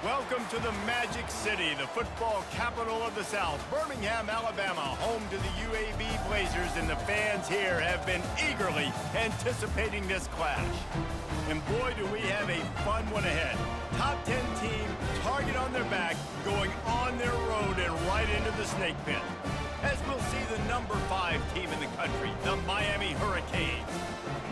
Welcome to the Magic City, the football capital of the South, Birmingham, Alabama, home to the UAB Blazers, and the fans here have been eagerly anticipating this clash. And boy, do we have a fun one ahead. Top 10 team, target on their back, going on their road and right into the snake pit. As we'll see the number 5 team in the country, the Miami Hurricanes,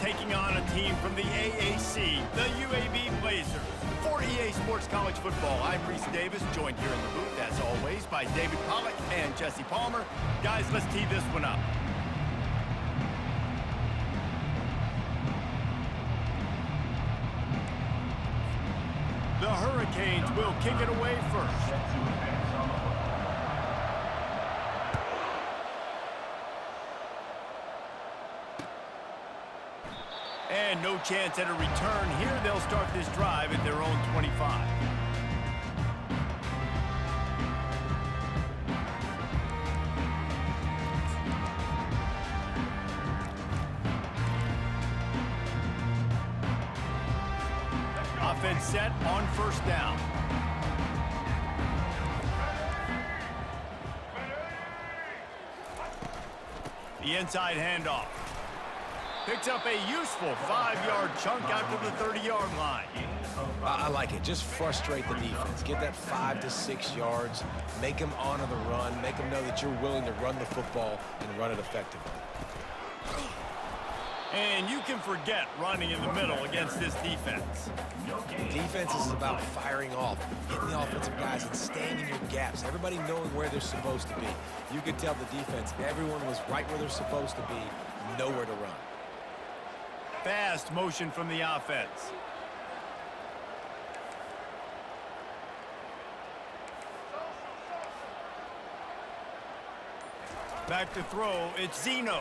taking on a team from the AAC, the UAB Blazers. For EA Sports College Football, I'm Reese Davis, joined here in the booth, as always, by David Pollack and Jesse Palmer. Guys, let's tee this one up. The Hurricanes will kick it away first. And no chance at a return here. They'll start this drive at their own 25. Offense set on first down. The inside handoff. Picks up a useful 5-yard chunk out to the 30-yard line. I like it. Just frustrate the defense. Get that 5 to 6 yards. Make them honor the run. Make them know that you're willing to run the football and run it effectively. And you can forget running in the middle against this defense. Defense is about firing off, hitting the offensive guys and staying in your gaps. Everybody knowing where they're supposed to be. You could tell the defense, everyone was right where they're supposed to be, nowhere to run. Fast motion from the offense. Back to throw, it's Zeno.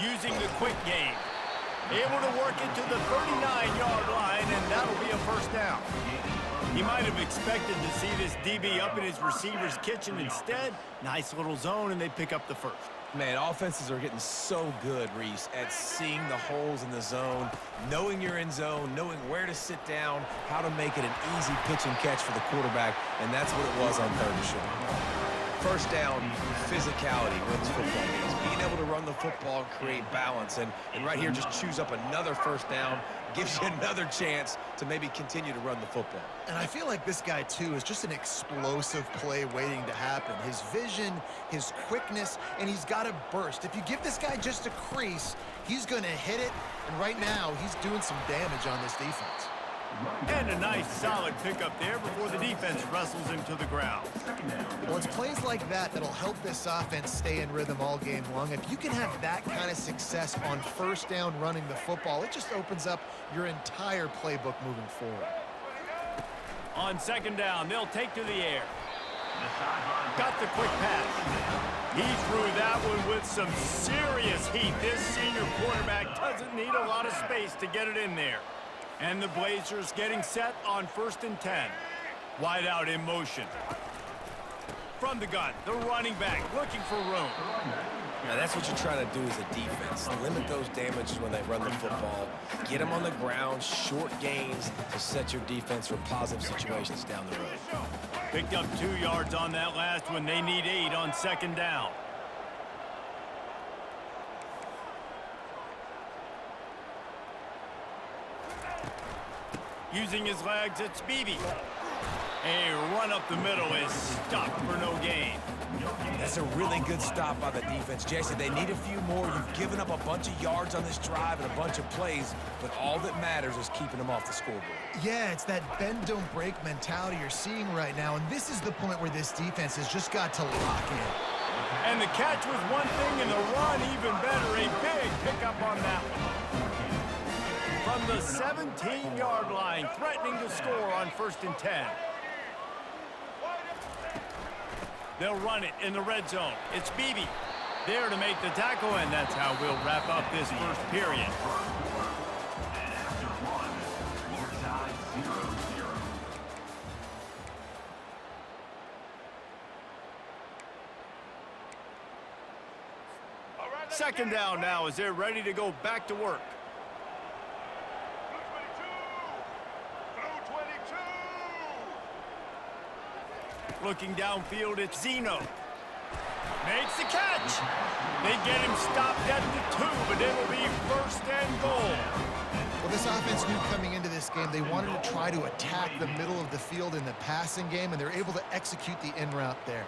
Using the quick game. Able to work it to the 39-yard line, and that'll be a first down. He might have expected to see this DB up in his receiver's kitchen. Instead, nice little zone, and they pick up the first. Man, offenses are getting so good, Reese, at seeing the holes in the zone, knowing you're in zone, knowing where to sit down, how to make it an easy pitch and catch for the quarterback, and that's what it was on third and short. First down, physicality wins football games. Being able to run the football and create balance, and right here just choose up another first down, gives you another chance to maybe continue to run the football. And I feel like this guy, too, is just an explosive play waiting to happen. His vision, his quickness, and he's got a burst. If you give this guy just a crease, he's going to hit it, and right now he's doing some damage on this defense. And a nice solid pickup there before the defense wrestles him to the ground. Well, it's plays like that that'll help this offense stay in rhythm all game long. If you can have that kind of success on first down running the football, it just opens up your entire playbook moving forward. On second down, they'll take to the air. Got the quick pass. He threw that one with some serious heat. This senior quarterback doesn't need a lot of space to get it in there. And the Blazers getting set on first and 10. Wide out in motion. From the gun, the running back looking for room. Now that's what you're trying to do as a defense. Limit those damages when they run the football. Get them on the ground, short gains to set your defense for positive situations down the road. Picked up 2 yards on that last one. They need 8 on second down. Using his legs, it's Beebe. A run up the middle is stopped for no gain. That's a really good stop by the defense. Jason, they need a few more. You've given up a bunch of yards on this drive and a bunch of plays, but all that matters is keeping them off the scoreboard. Yeah, it's that bend, don't break mentality you're seeing right now, and this is the point where this defense has just got to lock in. And the catch was one thing, and the run even better. A big pickup on that one. From the 17-yard line, threatening to score on first and 10. They'll run it in the red zone. It's Beebe there to make the tackle, and that's how we'll wrap up this first period. Second down now as they're ready to go back to work. Looking downfield, it's Zeno. Makes the catch. They get him stopped at the 2, but it'll be 1st and goal. Well, this offense knew coming into this game they wanted to try to attack the middle of the field in the passing game, and they're able to execute the in route there.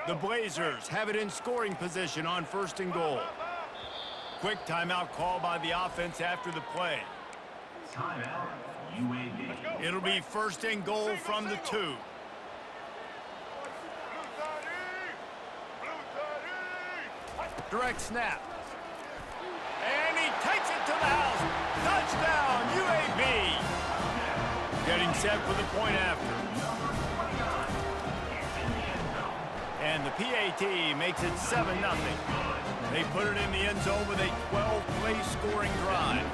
The Blazers have it in scoring position on 1st and goal. Quick timeout call by the offense after the play. Timeout, UAB. It'll be 1st and goal from the 2. Direct snap. And he takes it to the house. Touchdown, UAB. Getting set for the point after. And the PAT makes it 7-0. They put it in the end zone with a 12-play scoring drive.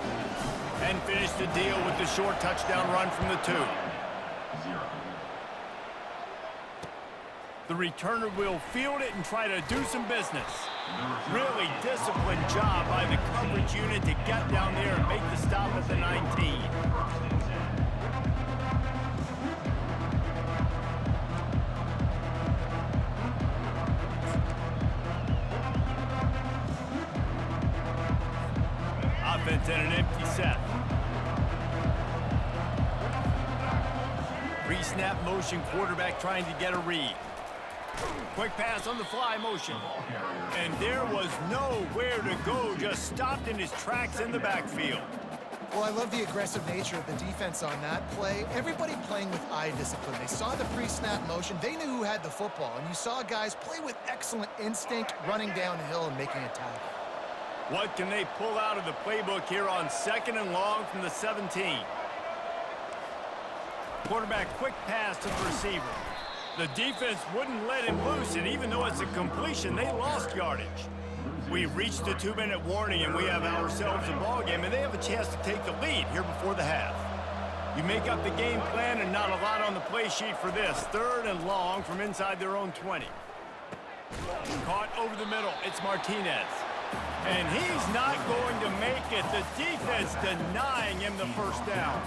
And finish the deal with the short touchdown run from the 2. The returner will field it and try to do some business. Really disciplined job by the coverage unit to get down there and make the stop at the 19. Offense in an empty set. Pre-snap motion, quarterback trying to get a read. Quick pass on the fly motion. And there was nowhere to go, just stopped in his tracks in the backfield. Well, I love the aggressive nature of the defense on that play. Everybody playing with eye discipline. They saw the pre-snap motion. They knew who had the football. And you saw guys play with excellent instinct, running downhill and making a tackle. What can they pull out of the playbook here on 2nd and long from the 17? Quarterback quick pass to the receiver. The defense wouldn't let him loose, and even though it's a completion, they lost yardage. We've reached the 2-minute warning, and we have ourselves a ball game, and they have a chance to take the lead here before the half. You make up the game plan, and not a lot on the play sheet for this. 3rd and long from inside their own 20. Caught over the middle. It's Martinez. And he's not going to make it. The defense denying him the 1st down.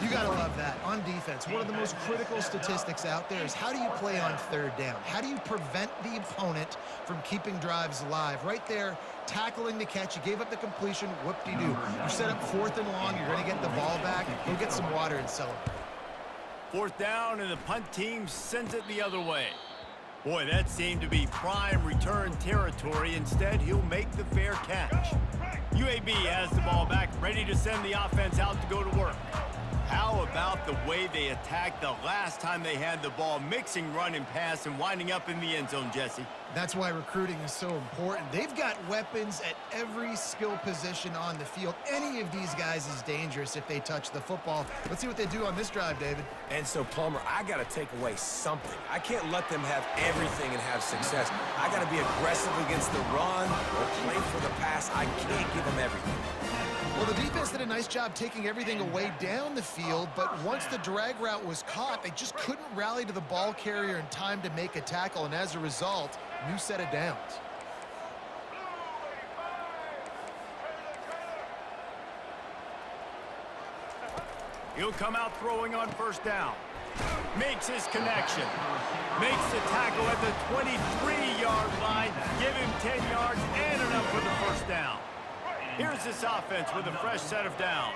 You got to love that. On defense, one of the most critical statistics out there is how do you play on 3rd down? How do you prevent the opponent from keeping drives alive? Right there, tackling the catch. You gave up the completion. Whoop-de-doo. You set up 4th and long. You're going to get the ball back. Go get some water and celebrate. 4th down, and the punt team sends it the other way. Boy, that seemed to be prime return territory. Instead, he'll make the fair catch. UAB has the ball back, ready to send the offense out to go to work. How about the way they attacked the last time they had the ball, mixing run and pass and winding up in the end zone, Jesse? That's why recruiting is so important. They've got weapons at every skill position on the field. Any of these guys is dangerous if they touch the football. Let's see what they do on this drive, David. And so, Plummer, I got to take away something. I can't let them have everything and have success. I got to be aggressive against the run or play for the pass. I can't give them everything. Well, the defense did a nice job taking everything away down the field, but once the drag route was caught, they just couldn't rally to the ball carrier in time to make a tackle, and as a result, new set of downs. He'll come out throwing on 1st down. Makes his connection. Makes the tackle at the 23-yard line. Give him 10 yards and enough for the 1st down. Here's this offense with a fresh set of downs.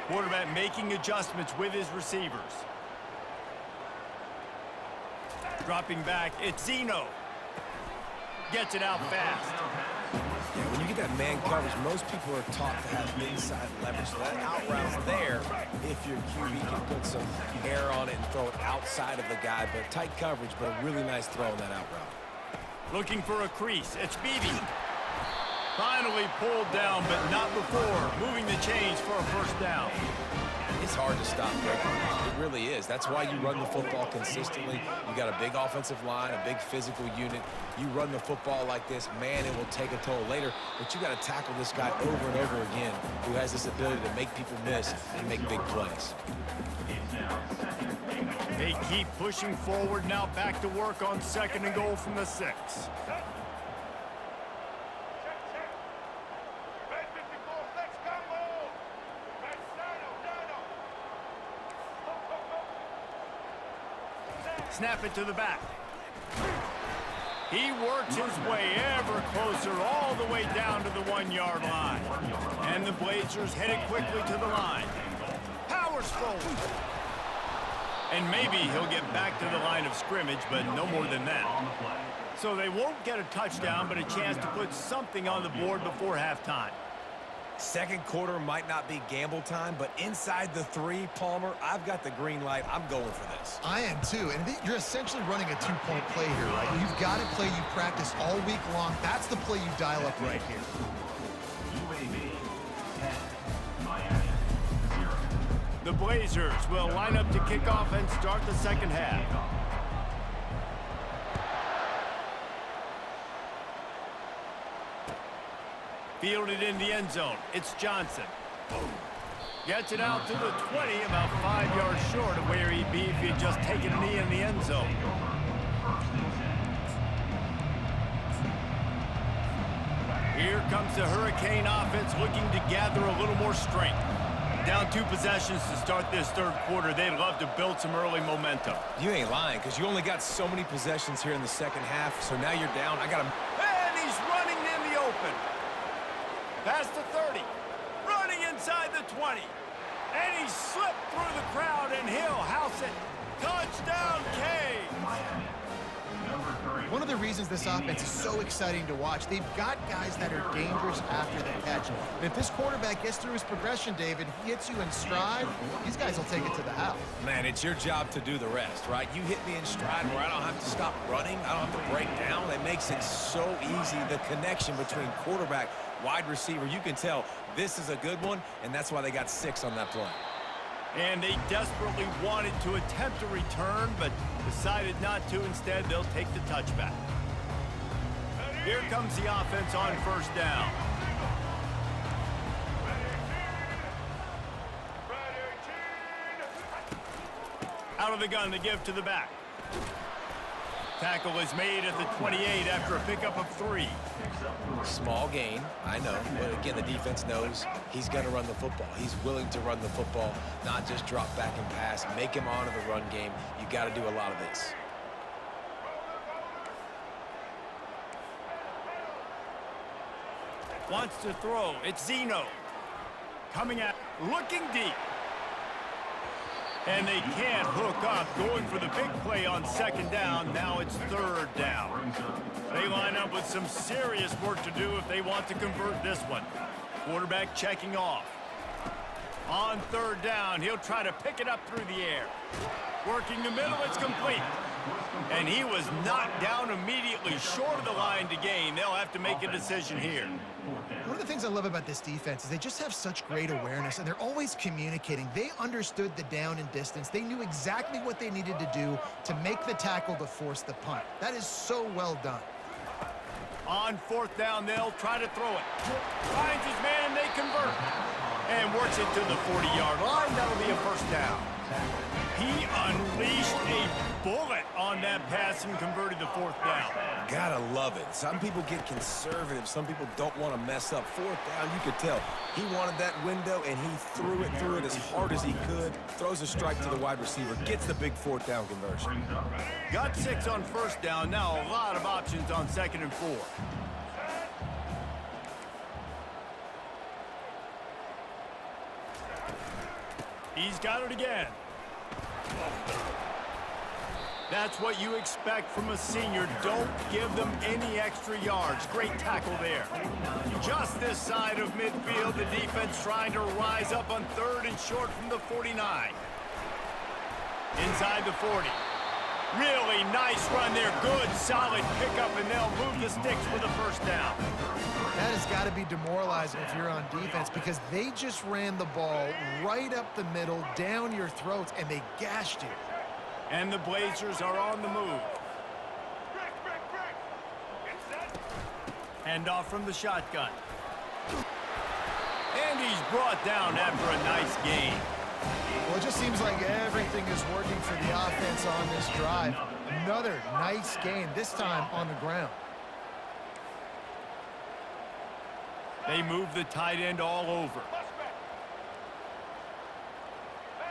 Quarterback making adjustments with his receivers. Dropping back, it's Zeno. Gets it out fast. Yeah, when you get that man coverage, most people are taught to have inside leverage. So that out route's there if your QB can put some air on it and throw it outside of the guy. But tight coverage, but a really nice throw on that out route. Looking for a crease, it's Beebe. Finally pulled down, but not before moving the chains for a 1st down. It's hard to stop great runners. It really is. That's why you run the football consistently. You got a big offensive line, a big physical unit. You run the football like this, man, it will take a toll later. But you got to tackle this guy over and over again who has this ability to make people miss and make big plays. They keep pushing forward, now back to work on 2nd and goal from the 6. Snap it to the back. He works his way ever closer all the way down to the 1-yard line. And the Blazers headed quickly to the line. Powers forward. And maybe he'll get back to the line of scrimmage, but no more than that. So they won't get a touchdown, but a chance to put something on the board before halftime. Second quarter might not be gamble time, but inside the 3, Palmer, I've got the green light. I'm going for this. I am too, and you're essentially running a 2-point play here, right? You've got a play you practice all week long. That's the play you dial up right here. UAB 10, Miami 0. The Blazers will line up to kick off and start the second half. Fielded in the end zone. It's Johnson. Gets it out to the 20, about 5 yards short of where he'd be if he had just taken a knee in the end zone. Here comes the Hurricane offense looking to gather a little more strength. Down 2 possessions to start this third quarter. They'd love to build some early momentum. You ain't lying, because you only got so many possessions here in the second half, so now you're down. I got to... And he's running in the open. Past the 30. Running inside the 20. And he slipped through the crowd, and he'll house it. Touchdown, K. One of the reasons this offense is so exciting to watch, they've got guys that are dangerous after the catch. And if this quarterback gets through his progression, David, he hits you in stride, these guys will take it to the house. Man, it's your job to do the rest, right? You hit me in stride where I don't have to stop running. I don't have to break down. It makes it so easy. The connection between quarterback, wide receiver, you can tell this is a good one, and that's why they got 6 on that play. And they desperately wanted to attempt a return, but decided not to. Instead, they'll take the touchback. Here comes the offense on first down. Out of the gun to give to the back. Tackle is made at the 28 after a pickup of 3. Small gain, I know, but again, the defense knows he's going to run the football. He's willing to run the football, not just drop back and pass, make him honor the run game. You got to do a lot of this. Wants to throw. It's Zeno. Coming out, looking deep. And they can't hook up, going for the big play on second down. Now it's third down. They line up with some serious work to do if they want to convert this one. Quarterback checking off. On third down, he'll try to pick it up through the air. Working the middle, it's complete. And he was knocked down immediately short of the line to gain. They'll have to make a decision here. One of the things I love about this defense is they just have such great awareness, and they're always communicating. They understood the down and distance. They knew exactly what they needed to do to make the tackle to force the punt. That is so well done. On fourth down, they'll try to throw it. Finds his man, they convert. And works it to the 40-yard line. That'll be a first down. He unleashed a bullet on that pass and converted the fourth down. Gotta love it. Some people get conservative. Some people don't want to mess up. Fourth down, you could tell. He wanted that window, and he threw it as hard as he could. Throws a strike to the wide receiver. Gets the big fourth down conversion. Got 6 on first down. Now a lot of options on 2nd and 4. He's got it again. That's what you expect from a senior. Don't give them any extra yards. Great tackle there. Just this side of midfield, the defense trying to rise up on 3rd and short from the 49. Inside the 40. Really nice run there. Good, solid pickup, and they'll move the sticks for the first down. That has got to be demoralizing if you're on defense because they just ran the ball right up the middle, down your throats, and they gashed you. And the Blazers are on the move. Hand off from the shotgun. And he's brought down after a nice gain. Well, it just seems like everything is working for the offense on this drive. Another nice gain, this time on the ground. They move the tight end all over.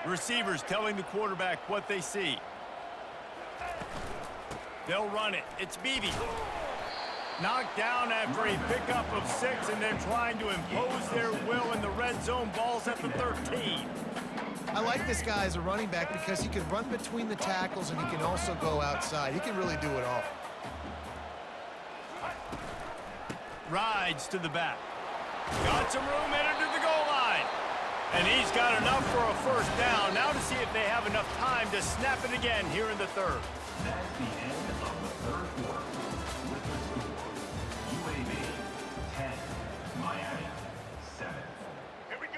Receivers telling the quarterback what they see. They'll run it. It's Beebe. Knocked down after a pickup of 6, and they're trying to impose their will in the red zone. Ball's at the 13. I like this guy as a running back because he can run between the tackles and he can also go outside. He can really do it all. Rides to the back. Got some room headed to the goal line. And he's got enough for a first down. Now to see if they have enough time to snap it again here in the third. That's the end of the third quarter. With the score, UAB 10, Miami 7.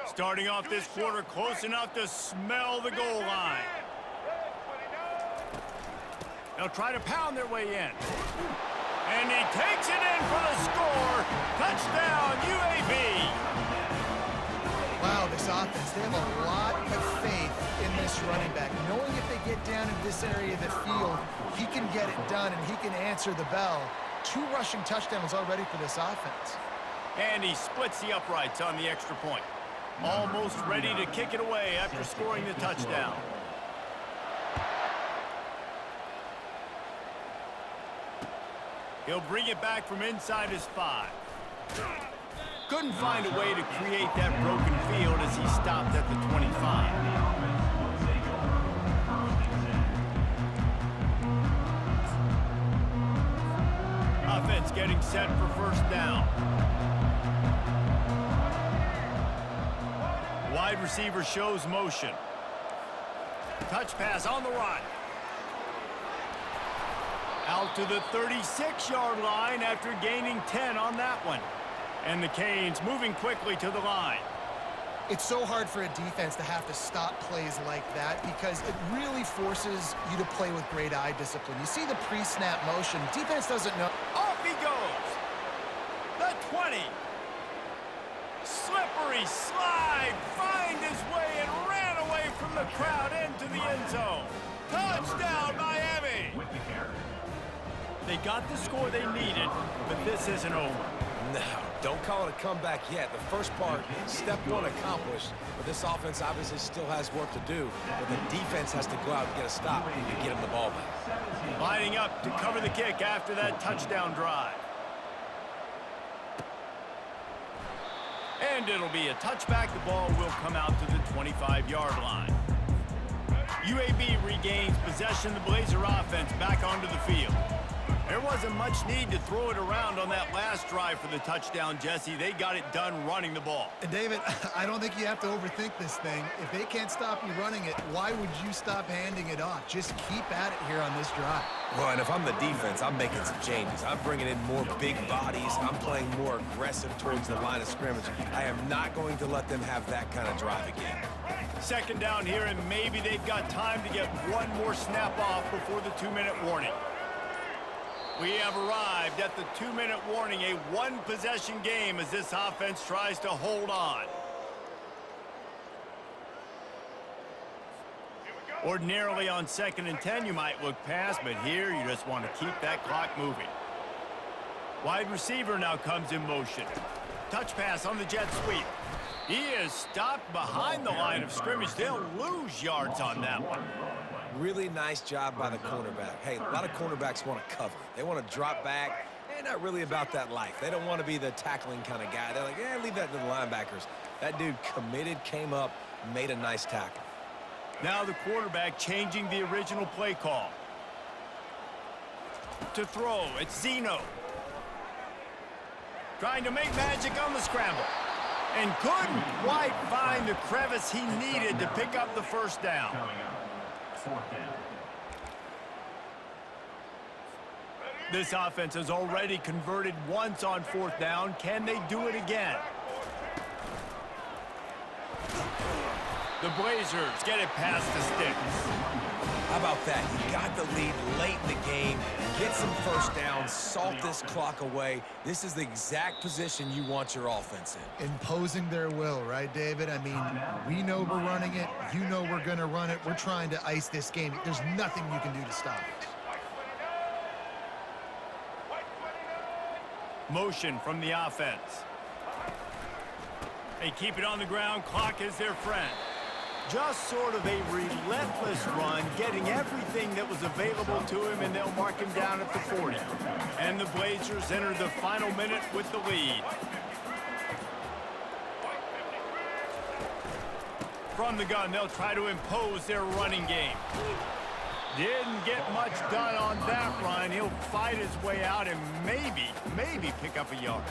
Starting off this quarter close enough to smell the goal line. They'll try to pound their way in. And he takes it in for the score. Touchdown, UAB. Wow, this offense, they have a lot of faith in this running back. Knowing if they get down in this area of the field, he can get it done and he can answer the bell. 2 rushing touchdowns already for this offense. And he splits the uprights on the extra point. Almost ready to kick it away after scoring the touchdown. He'll bring it back from inside his 5. Couldn't find a way to create that broken field as he stopped at the 25. Offense getting set for first down. Wide receiver shows motion. Touch pass on the run. Out to the 36-yard line after gaining 10 on that one. And the Canes moving quickly to the line. It's so hard for a defense to have to stop plays like that because it really forces you to play with great eye discipline. You see the pre-snap motion. Defense doesn't know. Off he goes. The 20. Slippery slide. Find his way and ran away from the crowd into the end zone. Touchdown, Miami. They got the score they needed, but this isn't over. No, don't call it a comeback yet. The first part, step 1 accomplished, but this offense obviously still has work to do, but the defense has to go out and get a stop and get him the ball back. Lining up to cover the kick after that touchdown drive. And it'll be a touchback. The ball will come out to the 25-yard line. UAB regains possession. The Blazer offense back onto the field. There wasn't much need to throw it around on that last drive for the touchdown, Jesse. They got it done running the ball. And David, I don't think you have to overthink this thing. If they can't stop you running it, why would you stop handing it off? Just keep at it here on this drive. Well, and if I'm the defense, I'm making some changes. I'm bringing in more big bodies. I'm playing more aggressive towards the line of scrimmage. I am not going to let them have that kind of drive again. Second down here, and maybe they've got time to get one more snap off before the 2-minute warning. We have arrived at the 2-minute warning, a 1-possession game as this offense tries to hold on. Ordinarily on 2nd and 10, you might look past, but here you just want to keep that clock moving. Wide receiver now comes in motion. Touch pass on the jet sweep. He is stopped behind the line of scrimmage. They'll lose yards on that one. Really nice job by the cornerback. Hey, a lot of cornerbacks want to cover. They want to drop back. They're not really about that life. They don't want to be the tackling kind of guy. They're like, yeah, leave that to the linebackers. That dude committed, came up, made a nice tackle. Now the quarterback changing the original play call. To throw, it's Zeno. Trying to make magic on the scramble. And couldn't quite find the crevice he needed to pick up the first down. This offense has already converted once on 4th down. Can they do it again? The Blazers get it past the sticks. How about that? You got the lead late in the game. Get some first downs. Salt this clock away. This is the exact position you want your offense in. Imposing their will, right, David? I mean, we know we're running it. You know we're going to run it. We're trying to ice this game. There's nothing you can do to stop it. Motion from the offense. They keep it on the ground. Clock is their friend. Just sort of a relentless run, getting everything that was available to him, and they'll mark him down at the 40. And the Blazers enter the final minute with the lead. From the gun, they'll try to impose their running game. Didn't get much done on that run. He'll fight his way out and maybe pick up a yard.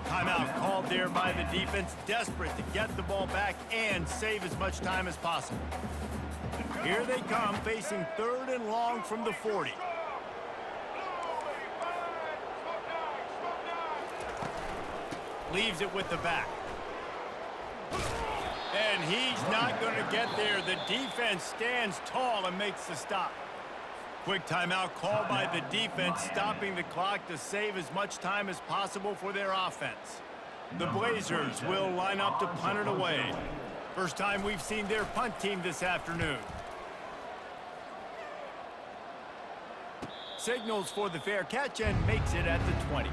Timeout called there by the defense, desperate to get the ball back and save as much time as possible. Here they come, facing 3rd and long from the 40. Leaves it with the back. And he's not going to get there. The defense stands tall and makes the stop. Quick timeout called by the defense, stopping the clock to save as much time as possible for their offense. The Blazers will line up to punt it away. First time we've seen their punt team this afternoon. Signals for the fair catch and makes it at the 20.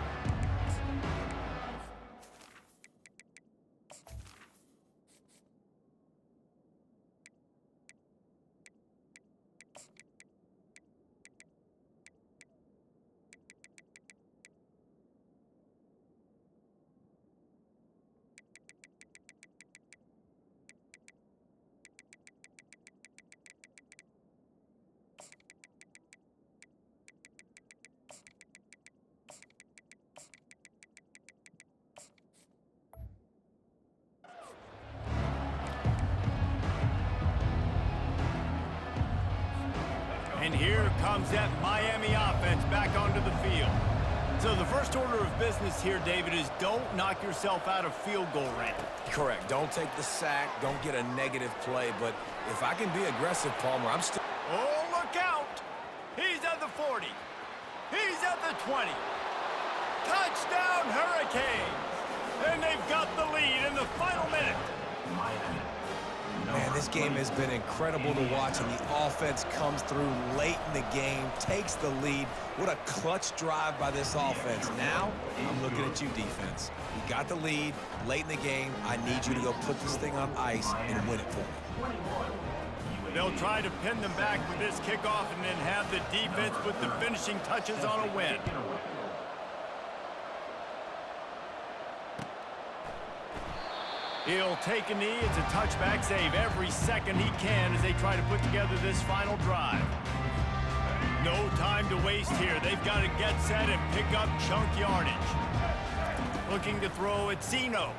And here comes that Miami offense back onto the field. So the first order of business here, David, is don't knock yourself out of field goal range. Correct. Don't take the sack. Don't get a negative play. But if I can be aggressive, Palmer, I'm still... Oh, look out! He's at the 40. He's at the 20. Touchdown, Hurricanes! And they've got the lead in the final minute. Man, this game has been incredible to watch, and the offense comes through late in the game, takes the lead. What a clutch drive by this offense. Now, I'm looking at you, defense. You got the lead late in the game. I need you to go put this thing on ice and win it for me. They'll try to pin them back with this kickoff and then have the defense put the finishing touches on a win. He'll take a knee. It's a touchback save every second he can as they try to put together this final drive. No time to waste here. They've got to get set and pick up chunk yardage. Looking to throw at Zeno.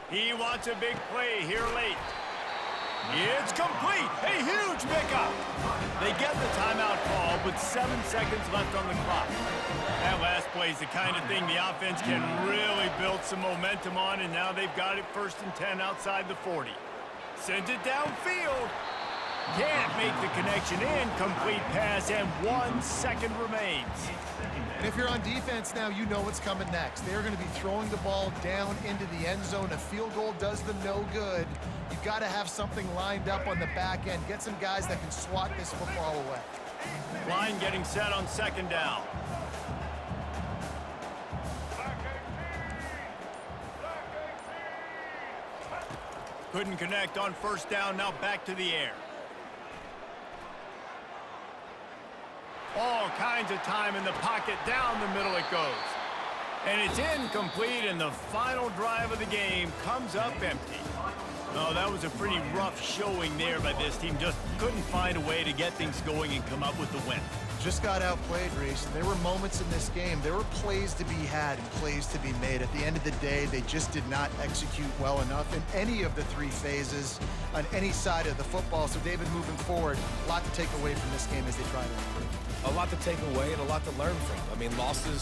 He wants a big play here late. It's complete. A huge pickup. They get the timeout call with 7 seconds left on the clock. That last play is the kind of thing the offense can really build some momentum on, and now they've got it 1st and 10 outside the 40. Sends it downfield. Can't make the connection. Incomplete pass, and 1 second remains. And if you're on defense now, you know what's coming next. They're going to be throwing the ball down into the end zone. A field goal does them no good. You've got to have something lined up on the back end. Get some guys that can swat this football away. Line getting set on 2nd down. Couldn't connect on 1st down. Now back to the air. All kinds of time in the pocket. Down the middle it goes. And it's incomplete, and the final drive of the game comes up empty. Oh, that was a pretty rough showing there by this team. Just couldn't find a way to get things going and come up with the win. Just got outplayed, Reese. There were moments in this game. There were plays to be had and plays to be made. At the end of the day, they just did not execute well enough in any of the 3 phases on any side of the football. So, David, moving forward, a lot to take away from this game as they try to improve. A lot to take away and a lot to learn from. I mean, losses